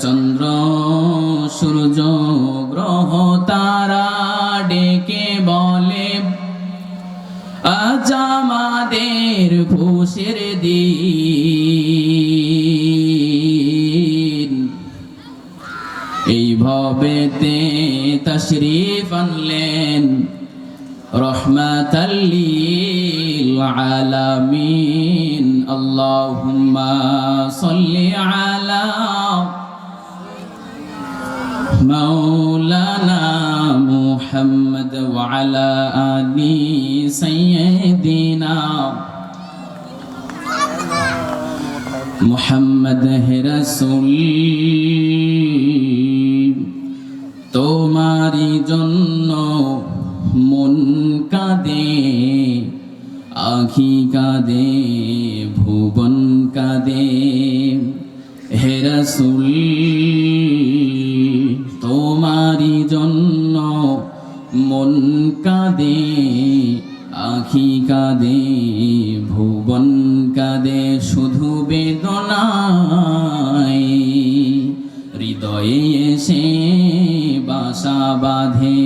চন্দ্র সূর্য গ্রহ তারা ডেকে বলে আজ আমাদের খুশির দিন। এই ভবেতে তশরিফ আনলেন রহমাতাল লিল আলামিন। আল্লাহুম্মা সাল্লি আলা মাওলানা মুহাম্মদ ওয়া আলা আলি সাইয়্যিদিনা মুহাম্মদ হে রাসূল। তোমারি জন্য মন কাঁদে, আখি কাঁদে, ভুবন কাঁদে হে রাসূল। তোমারি জন্য মন কাঁদে, আখি কাঁদে, ভুবন কাঁদে শুধু বেদনায়। হৃদয়ে এসে বাসা বাঁধে